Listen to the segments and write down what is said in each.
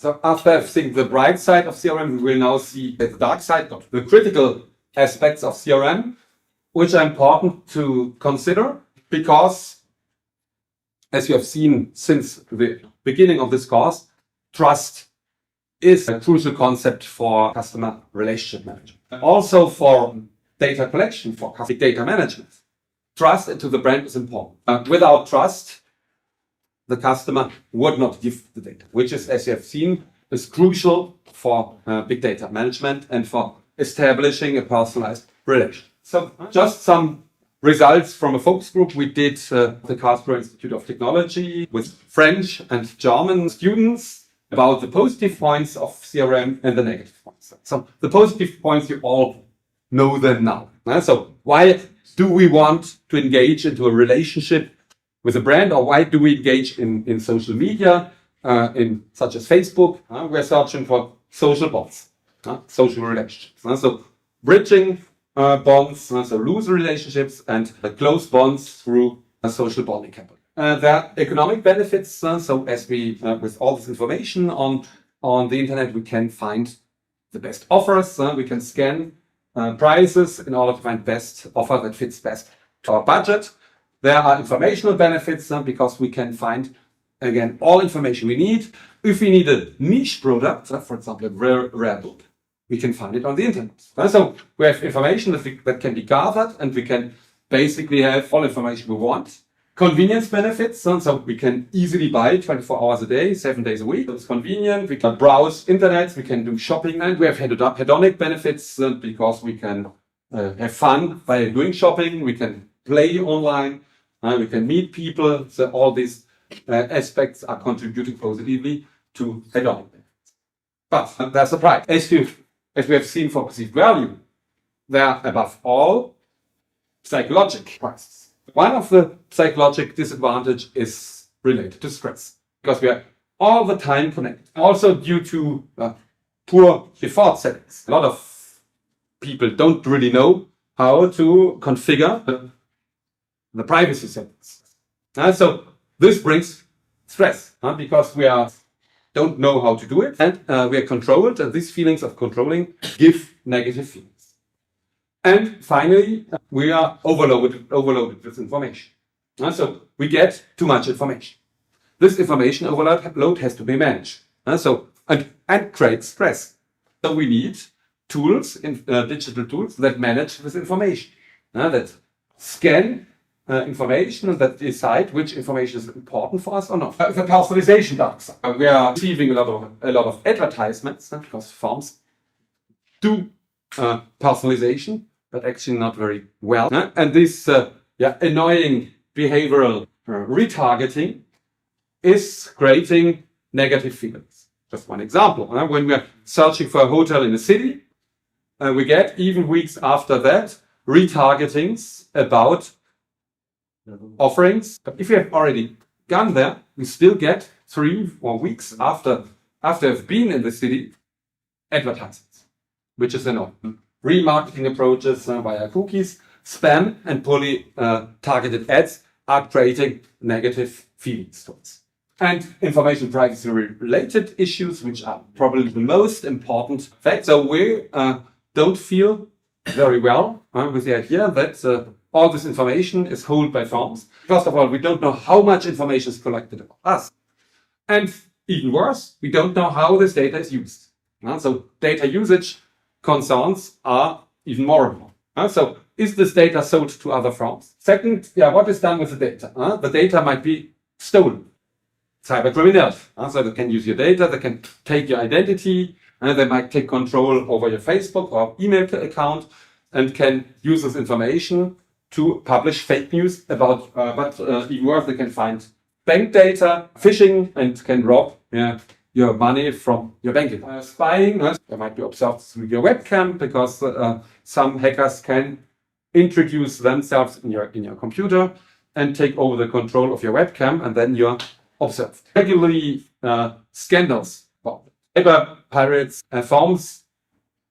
So after seeing the bright side of CRM, we will now see the dark side, the critical aspects of CRM, which are important to consider because, as you have seen since the beginning of this course, trust is a crucial concept for customer relationship management. Also for data collection, for data management. Trust into the brand is important. Without trust, the customer would not give the data, which is, as you have seen, is crucial for big data management and for establishing a personalized relation. So just some results from a focus group. We did the Karlsruhe Institute of Technology with French and German students about the positive points of CRM and the negative points. So the positive points, you all know them now. So why do we want to engage into a relationship with a brand, or why do we engage in social media, in such as Facebook? We're searching for social bonds, social relationships. So bridging bonds, so loose relationships, and close bonds through a social bonding capital. There are economic benefits. So as we, with all this information on the internet, we can find the best offers. We can scan prices in order to find best offer that fits best to our budget. There are informational benefits because we can find, again, all information we need. If we need a niche product, for example, a rare book, we can find it on the internet. So we have information that can be gathered, and we can basically have all information we want. Convenience benefits, so we can easily buy 24 hours a day, 7 days a week. It's convenient. We can browse internet, we can do shopping, and we have hedonic benefits because we can have fun by doing shopping. We can play online, we can meet people. So all these aspects are contributing positively to hedonic benefits. But there's a price. As we have seen for perceived value, there are above all psychological prices. One of the psychological disadvantages is related to stress, because we are all the time connected. Also due to poor default settings. A lot of people don't really know how to configure the privacy settings. So this brings stress because we don't know how to do it, and we are controlled, and these feelings of controlling give negative feelings. And finally, we are overloaded with information. So we get too much information. This information overload has to be managed. And creates stress. So we need tools, digital tools that manage this information, that scan information and that decide which information is important for us or not. The personalization dark side. We are receiving a lot of advertisements because firms do personalization, but actually not very well. And this annoying behavioral retargeting is creating negative feelings. Just one example. When we are searching for a hotel in a city, we get, even weeks after that, retargetings about offerings. But if you have already gone there, we still get 3 or 4 weeks after I've been in the city, advertisements, which is annoying. Remarketing approaches via cookies, spam, and poorly targeted ads are creating negative feelings to us. And information privacy related issues, which are probably the most important fact. So we don't feel very well with the idea that all this information is held by firms. First of all, we don't know how much information is collected about us. And even worse, we don't know how this data is used. So data usage concerns are even more important. So is this data sold to other firms? Second, what is done with the data? The data might be stolen. Cyber criminals. So they can use your data, they can take your identity, they might take control over your Facebook or email account and can use this information to publish fake news about, but even worse, they can find bank data, phishing, and can rob your money from your bank account. Spying, they might be observed through your webcam because some hackers can introduce themselves in your computer and take over the control of your webcam, and then you're observed. Regularly, scandals, cyber pirates, firms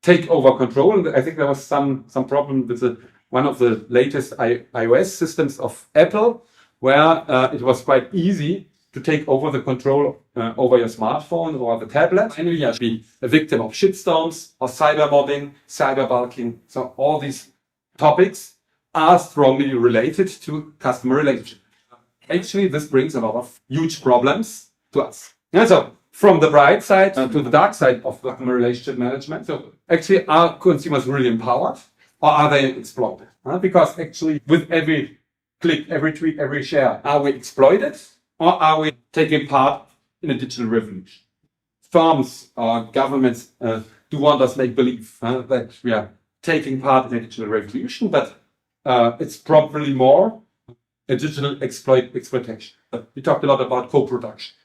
take over control. And I think there was some problem with one of the latest iOS systems of Apple, where it was quite easy to take over the control over your smartphone or the tablet. Finally, you should be a victim of shitstorms or cybermobbing, cyberbullying. So all these topics are strongly related to customer relationship. Actually, this brings a lot of huge problems to us. And so from the bright side to the dark side of customer relationship management. So actually, are consumers really empowered or are they exploited? Because actually, with every click, every tweet, every share, are we exploited or are we taking part in a digital revolution? Firms or governments do want us make believe that we are taking part in a digital revolution, but it's probably more a digital exploitation. We talked a lot about co-production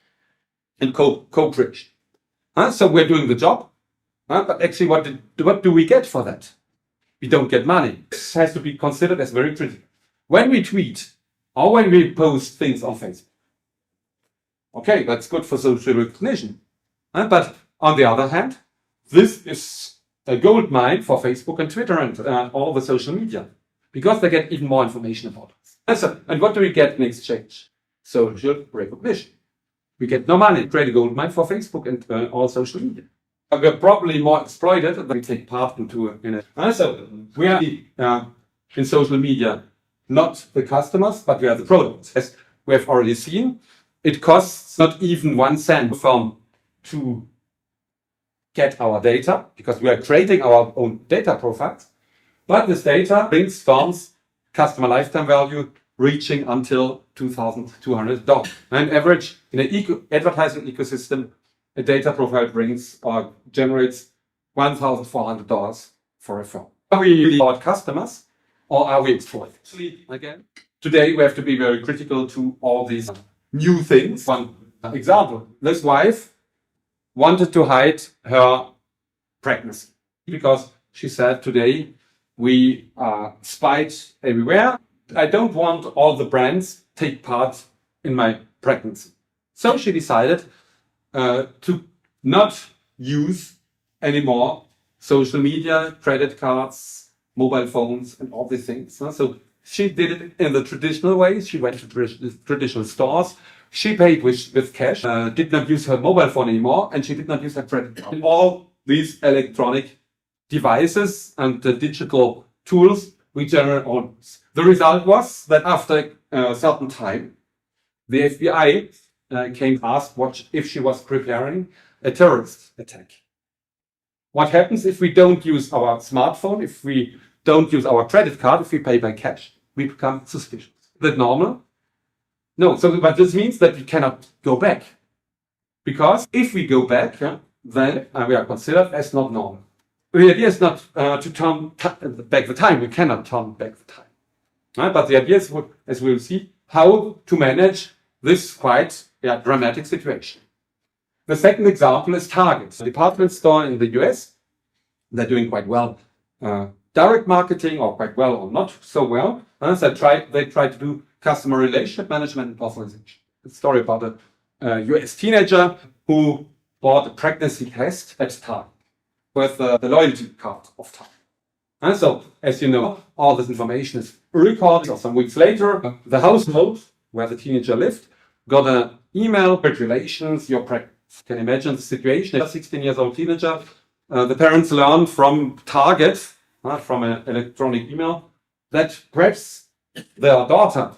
and co-creation. So we're doing the job, but actually what do we get for that? We don't get money. This has to be considered as very critical. When we tweet or when we post things on Facebook, okay, that's good for social recognition. But on the other hand, this is a gold mine for Facebook and Twitter and all the social media, because they get even more information about us. And what do we get in exchange? Social recognition. We get no money. Create a gold mine for Facebook and all social media. We're probably more exploited than we take part into it. So we are in social media, not the customers, but we are the products. As we have already seen, it costs not even 1 cent to get our data, because we are creating our own data profiles. But this data brings firms customer lifetime value reaching until $2,200. On average, in an advertising ecosystem, a data profile brings or generates $1,400 for a firm. Are we really about customers or are we exploited? Again, today we have to be very critical to all these new things. One example, this wife wanted to hide her pregnancy because she said, today we are spied everywhere. I don't want all the brands take part in my pregnancy. So she decided to not use anymore social media, credit cards, mobile phones, and all these things. So she did it in the traditional way. She went to traditional stores. She paid with cash, did not use her mobile phone anymore, and she did not use her credit card. All these electronic devices and the digital tools we generate on. The result was that after a certain time, the FBI came to ask if she was preparing a terrorist attack. What happens if we don't use our smartphone, if we don't use our credit card, if we pay by cash? We become suspicious. Is that normal? No. But this means that we cannot go back. Because if we go back, then we are considered as not normal. The idea is not to turn back the time. We cannot turn back the time. But the idea is, as we will see, how to manage this quite dramatic situation. The second example is Target, a department store in the US. They're doing quite well direct marketing, or quite well or not so well. So they try to do customer relationship management and personalization. A story about a US teenager who bought a pregnancy test at Target with the loyalty card of Target. And so, as you know, all this information is recorded. So some weeks later, the household where the teenager lived got an email, congratulations, you're pregnant. You can imagine the situation. A 16-year-old teenager, the parents learned from Target, from an electronic email, that perhaps their daughter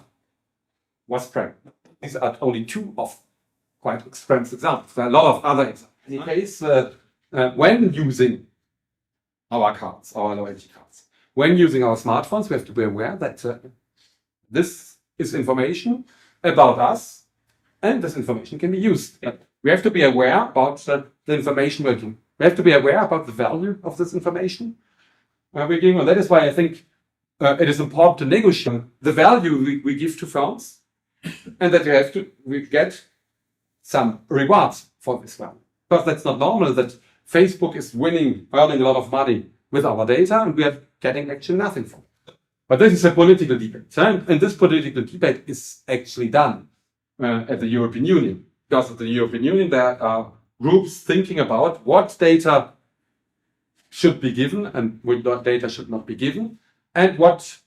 was pregnant. These are only two of quite extreme examples. There are a lot of other examples. In any case, when using our cards, our loyalty cards, when using our smartphones, we have to be aware that this is information about us, and this information can be used. We have to be aware about the information we're giving. We have to be aware about the value of this information we're giving. And that is why I think it is important to negotiate the value we give to firms, and that we get some rewards for this value. Because that's not normal that Facebook is earning a lot of money with our data, and we are getting actually nothing from it. But this is a political debate. And this political debate is actually done at the European Union. Because of the European Union, there are groups thinking about what data should be given and what data should not be given, and what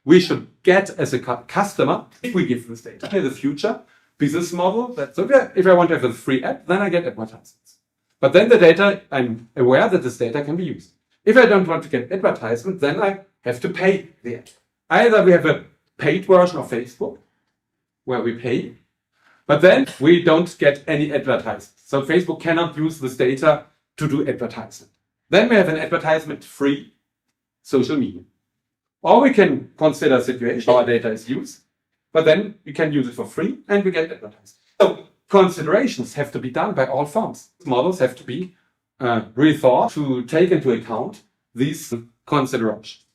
we should get as a customer if we give this data. In the future, business model. That so if I want to have a free app, then I get advertisements. But then the data, I'm aware that this data can be used. If I don't want to get advertisement, then I have to pay the ad. Either we have a paid version of Facebook, where we pay, but then we don't get any advertising. So Facebook cannot use this data to do advertising. Then we have an advertisement-free social media. Or we can consider a situation our data is used, but then we can use it for free and we get advertising. So considerations have to be done by all firms. Models have to be rethought to take into account these considerations.